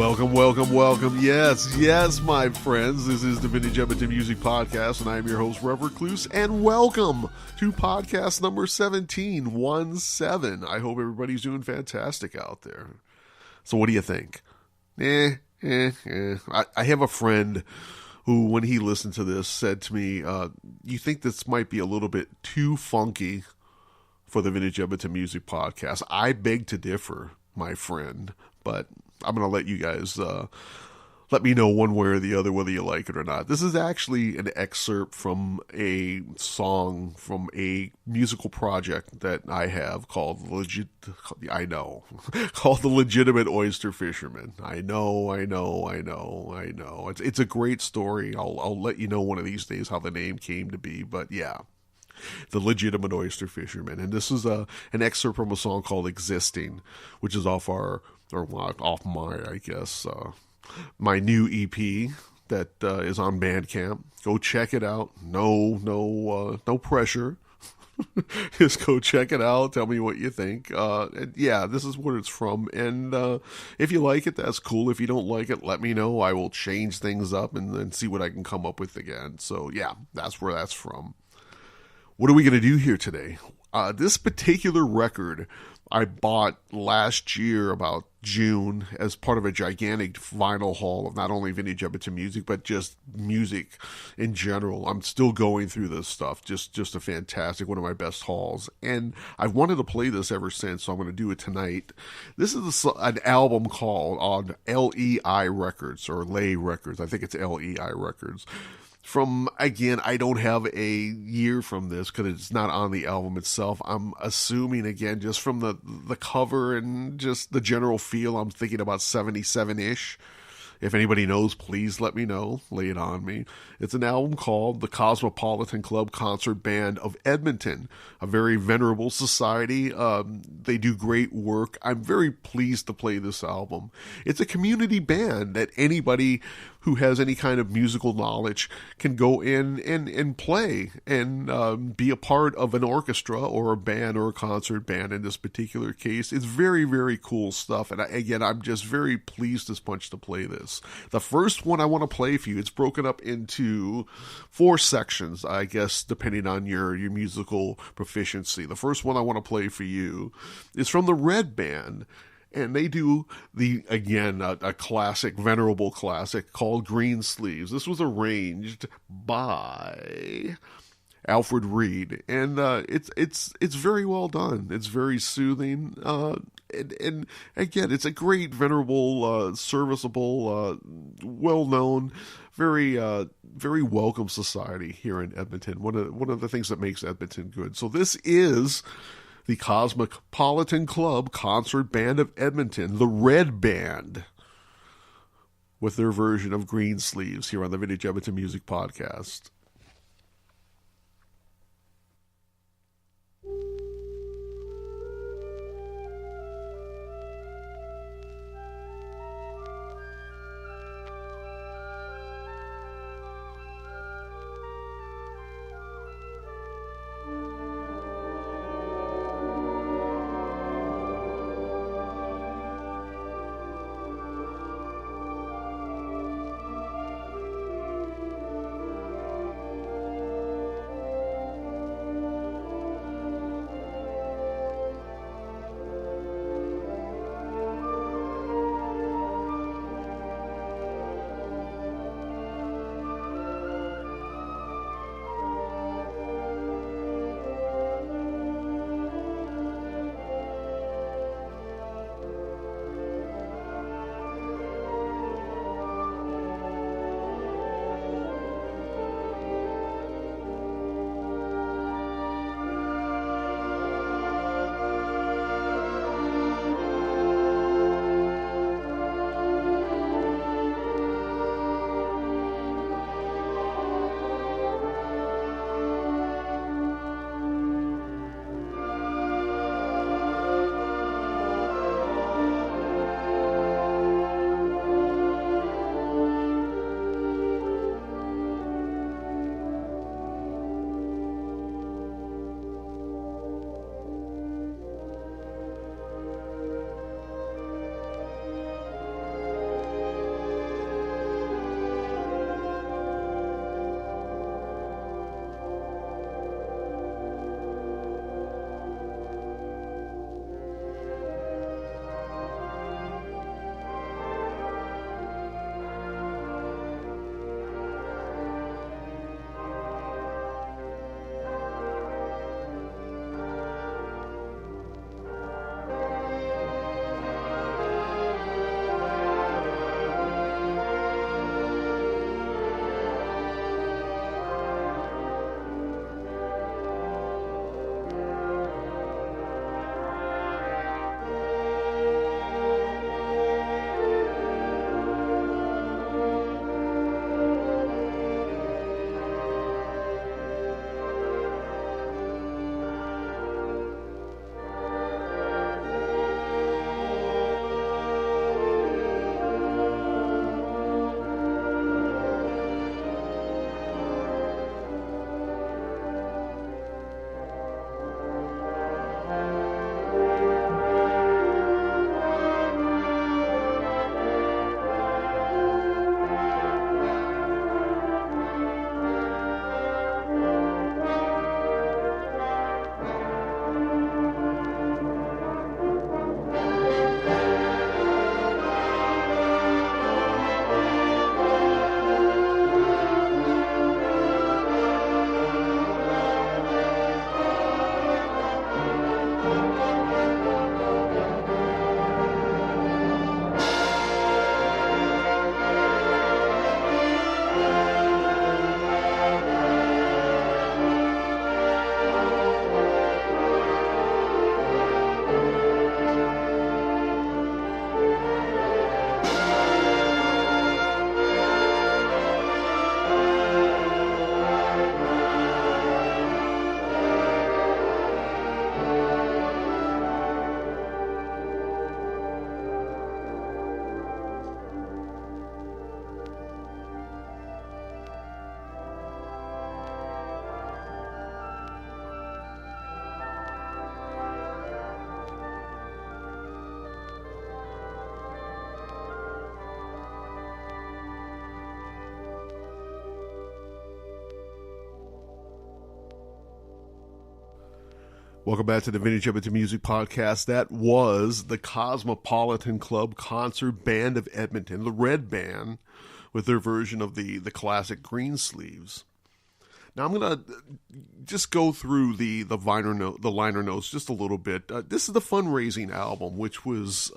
Welcome. Yes, my friends. This is the Vintage Edmonton Music Podcast, and I am your host, Rev Recluse, and welcome to podcast number 17. I hope everybody's doing fantastic out there. So what do you think? I have a friend who, when he listened to this, said to me, you think this might be a little bit too funky for the Vintage Edmonton Music Podcast? I beg to differ, my friend, but I'm going to let you guys let me know one way or the other whether you like it or not. This is actually an excerpt from a song from a musical project that I have called called The Legitimate Oyster Fisherman. I know. It's a great story. I'll let you know one of these days how the name came to be, but yeah. The Legitimate Oyster Fisherman. And this is an excerpt from a song called Existing, which is off my new EP that is on Bandcamp. Go check it out. No pressure. Just go check it out. Tell me what you think. This is what it's from. And if you like it, that's cool. If you don't like it, let me know. I will change things up and then see what I can come up with again. So yeah, that's where that's from. What are we going to do here today? This particular record I bought last year, about June, as part of a gigantic vinyl haul of not only Vintage Edmonton music, but just music in general. I'm still going through this stuff. Just a fantastic, one of my best hauls. And I've wanted to play this ever since, so I'm going to do it tonight. This is an album called on LEI Records, or Lay Records. I think it's LEI Records. From, again, I don't have a year from this because it's not on the album itself. I'm assuming, again, just from the cover and just the general feel, I'm thinking about 77-ish. If anybody knows, please let me know. Lay it on me. It's an album called the Cosmopolitan Club Concert Band of Edmonton, a very venerable society. They do great work. I'm very pleased to play this album. It's a community band that anybody who has any kind of musical knowledge can go in and play and be a part of an orchestra or a band or a concert band in this particular case. It's very, very cool stuff. And I'm just very pleased as punch to play this. The first one I want to play for you, it's broken up into 4 sections, I guess, depending on your musical proficiency. The first one I want to play for you is from the Red Band. And they do a classic, venerable classic called Green Sleeves. This was arranged by Alfred Reed, and it's very well done. It's very soothing, and again, it's a great, venerable, serviceable, well-known, very welcome society here in Edmonton. One of the things that makes Edmonton good. So this is the Cosmopolitan Club Concert Band of Edmonton, the Red Band, with their version of Green Sleeves here on the Vintage Edmonton Music Podcast. Welcome back to the Vintage Edmonton Music Podcast. That was the Cosmopolitan Club Concert Band of Edmonton, the Red Band, with their version of the classic Greensleeves. Now I'm gonna just go through the liner notes just a little bit. This is the fundraising album, which was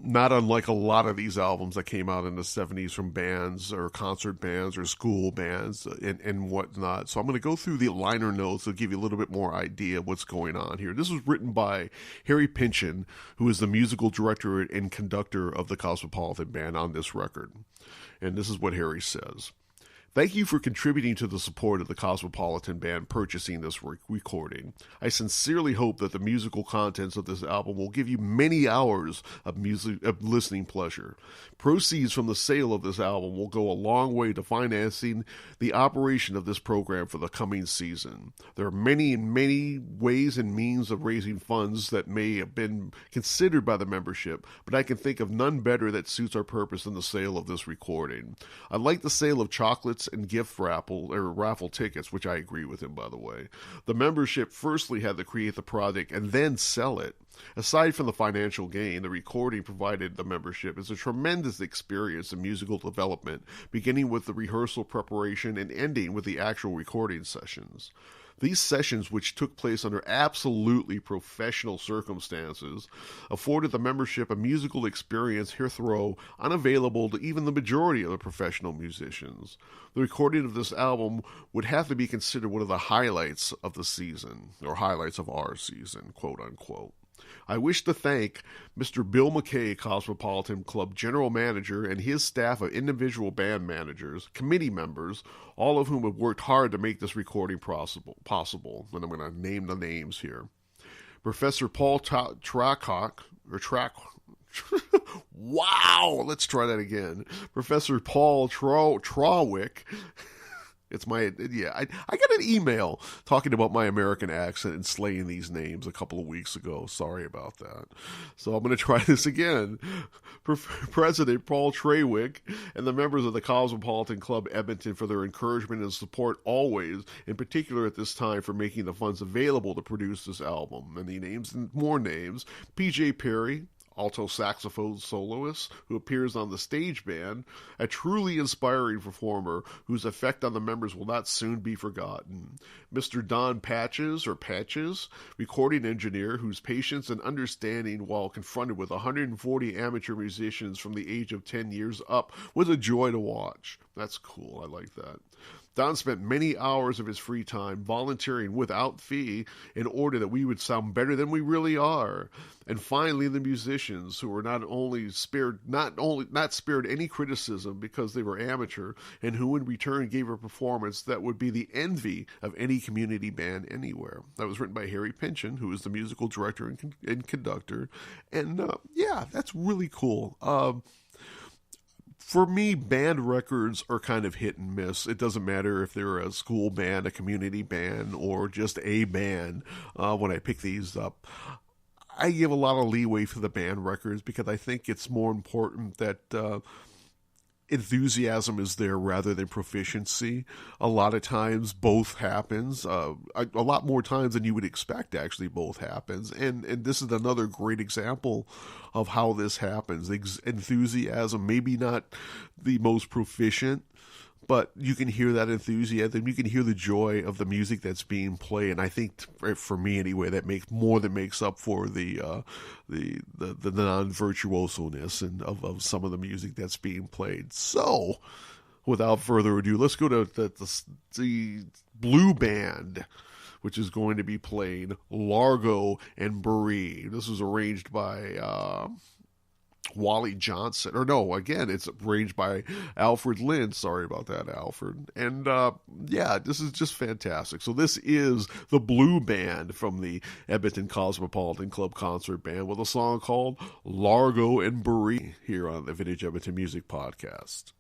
not unlike a lot of these albums that came out in the 70s from bands or concert bands or school bands and whatnot. So I'm going to go through the liner notes to give you a little bit more idea of what's going on here. This was written by Harry Pynchon, who is the musical director and conductor of the Cosmopolitan Band on this record. And this is what Harry says. Thank you for contributing to the support of the Cosmopolitan Band purchasing this recording. I sincerely hope that the musical contents of this album will give you many hours of listening pleasure. Proceeds from the sale of this album will go a long way to financing the operation of this program for the coming season. There are many ways and means of raising funds that may have been considered by the membership, but I can think of none better that suits our purpose than the sale of this recording. Unlike the sale of chocolates and gift raffle tickets, which I agree with him, by the way, the membership firstly had to create the product and then sell it. Aside from the financial gain, the recording provided the membership is a tremendous experience in musical development, beginning with the rehearsal preparation and ending with the actual recording sessions. These sessions, which took place under absolutely professional circumstances, afforded the membership a musical experience hitherto unavailable to even the majority of the professional musicians. The recording of this album would have to be considered one of the highlights of the season, or highlights of our season, quote unquote. I wish to thank Mr. Bill McKay, Cosmopolitan Club General Manager, and his staff of individual band managers, committee members, all of whom have worked hard to make this recording possible. And I'm going to name the names here. Professor Paul wow, let's try that again. Professor Paul Trawick. I got an email talking about my American accent and slaying these names a couple of weeks ago. Sorry about that. So I'm going to try this again. President Paul Trawick and the members of the Cosmopolitan Club Edmonton for their encouragement and support always, in particular at this time for making the funds available to produce this album. And he names more names. PJ Perry, alto saxophone soloist who appears on the stage band, a truly inspiring performer whose effect on the members will not soon be forgotten. Mr. Don Patches, recording engineer whose patience and understanding while confronted with 140 amateur musicians from the age of 10 years up was a joy to watch. That's cool. I like that. Don spent many hours of his free time volunteering without fee in order that we would sound better than we really are. And finally, the musicians, who were not spared any criticism because they were amateur, and who in return gave a performance that would be the envy of any community band anywhere. That was written by Harry Pynchon, who is the musical director and conductor. And that's really cool. For me, band records are kind of hit and miss. It doesn't matter if they're a school band, a community band, or just a band when I pick these up. I give a lot of leeway for the band records because I think it's more important that enthusiasm is there rather than proficiency. A lot of times both happens. A lot more times than you would expect, actually, both happens. And this is another great example of how this happens. Enthusiasm, maybe not the most proficient, but you can hear that enthusiasm. You can hear the joy of the music that's being played, and I think, for me anyway, that makes up for the non-virtuoso-ness and of some of the music that's being played. So, without further ado, let's go to the Blue Band, which is going to be playing Largo and Berea. This was arranged by Wally Johnson, it's arranged by Alfred Lynn. Sorry about that, Alfred. And this is just fantastic. So this is the Blue Band from the Edmonton Cosmopolitan Club Concert Band with a song called Largo and Berea here on the Vintage Edmonton Music Podcast.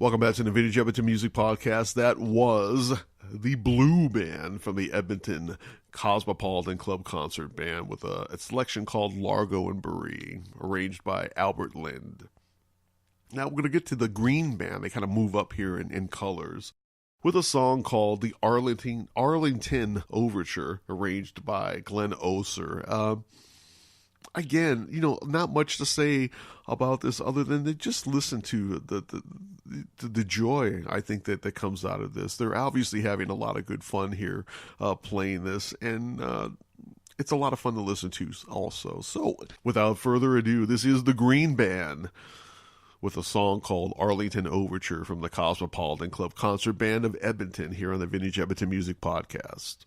Welcome back to the Vintage Edmonton Music Podcast. That was the Blue Band from the Edmonton Cosmopolitan Club Concert Band with a selection called Largo and Berea, arranged by Albert Lind. Now we're going to get to the Green Band. They kind of move up here in colors with a song called the Arlington Overture, arranged by Glenn Oser. Again, not much to say about this other than to just listen to the joy, I think, that comes out of this. They're obviously having a lot of good fun here playing this, and it's a lot of fun to listen to also. So, without further ado, this is the Green Band with a song called Arlington Overture from the Cosmopolitan Club Concert Band of Edmonton here on the Vintage Edmonton Music Podcast.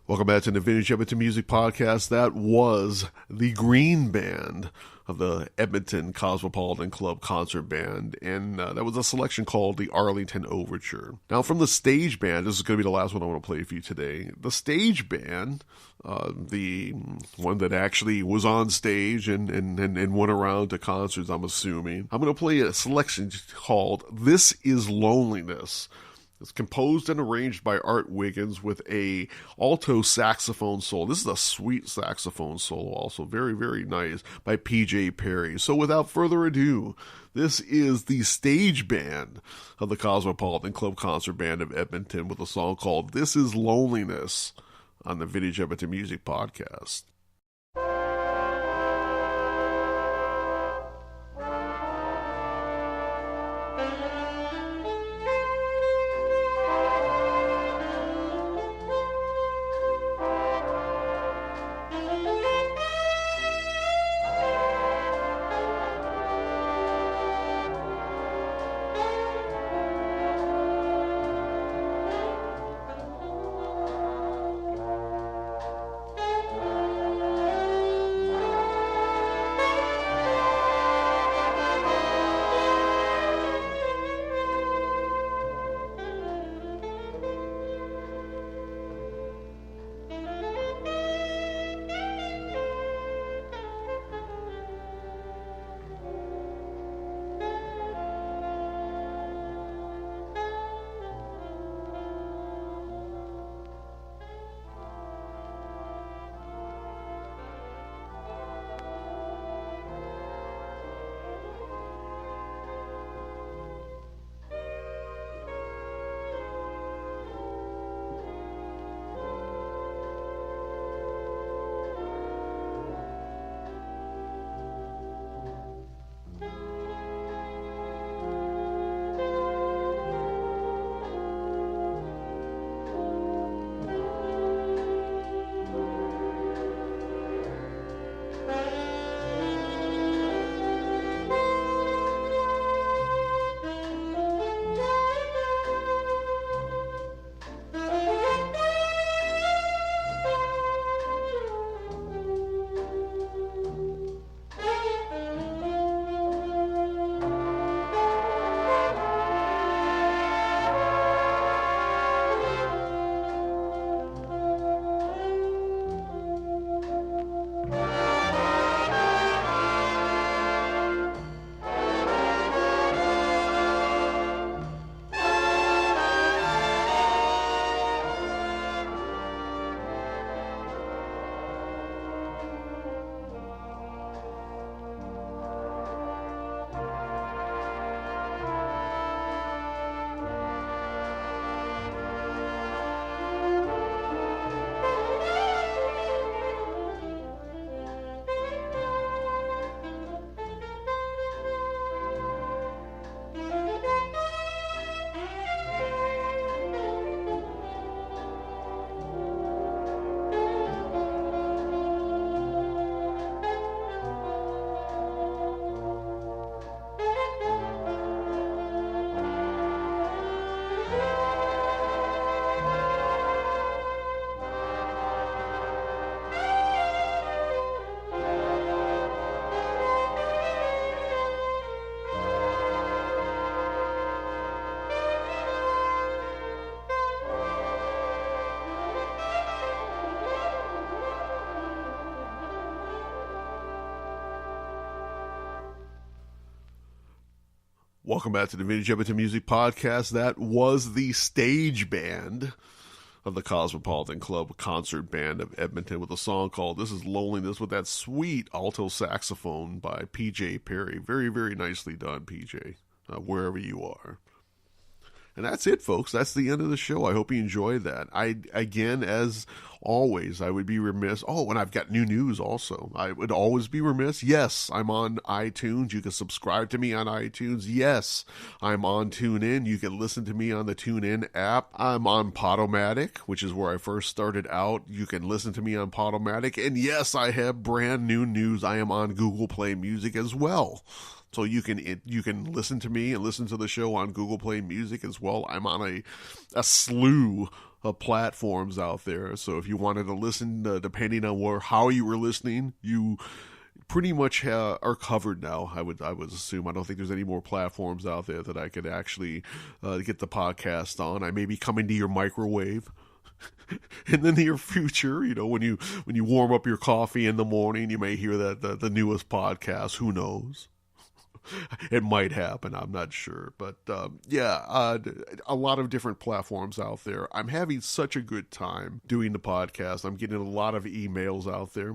Welcome back to the Vintage Edmonton Music Podcast. That was the Green Band of the Edmonton Cosmopolitan Club Concert Band, and that was a selection called the Arlington Overture. Now, from the stage band, this is going to be the last one I want to play for you today. The stage band, the one that actually was on stage and went around to concerts, I'm assuming. I'm going to play a selection called This Is Loneliness. It's composed and arranged by Art Wiggins with a alto saxophone solo. This is a sweet saxophone solo also. Very, very nice by PJ Perry. So without further ado, this is the stage band of the Cosmopolitan Club Concert Band of Edmonton with a song called This Is Loneliness on the Vintage Edmonton Music Podcast. Welcome back to the Vintage Edmonton Music Podcast. That was the stage band of the Cosmopolitan Club Concert Band of Edmonton with a song called This Is Loneliness with that sweet alto saxophone by PJ Perry. Very, very nicely done, PJ, wherever you are. And that's it, folks. That's the end of the show. I hope you enjoyed that. Again, as always, I would be remiss. Oh, and I've got new news also. I would always be remiss. Yes, I'm on iTunes. You can subscribe to me on iTunes. Yes, I'm on TuneIn. You can listen to me on the TuneIn app. I'm on Podomatic, which is where I first started out. You can listen to me on Podomatic. And yes, I have brand new news. I am on Google Play Music as well. So you can listen to me and listen to the show on Google Play Music as well. I'm on a slew of platforms out there. So if you wanted to listen, depending on how you were listening, you pretty much are covered now. I would assume. I don't think there's any more platforms out there that I could actually get the podcast on. I may be coming to your microwave in the near future. You know, when you warm up your coffee in the morning, you may hear that the newest podcast. Who knows? It might happen. I'm not sure. But a lot of different platforms out there. I'm having such a good time doing the podcast. I'm getting a lot of emails out there.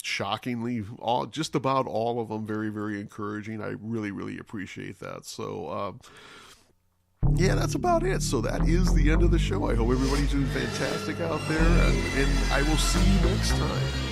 Shockingly, just about all of them very, very encouraging. I really, really appreciate that. So, that's about it. So that is the end of the show. I hope everybody's doing fantastic out there, and I will see you next time.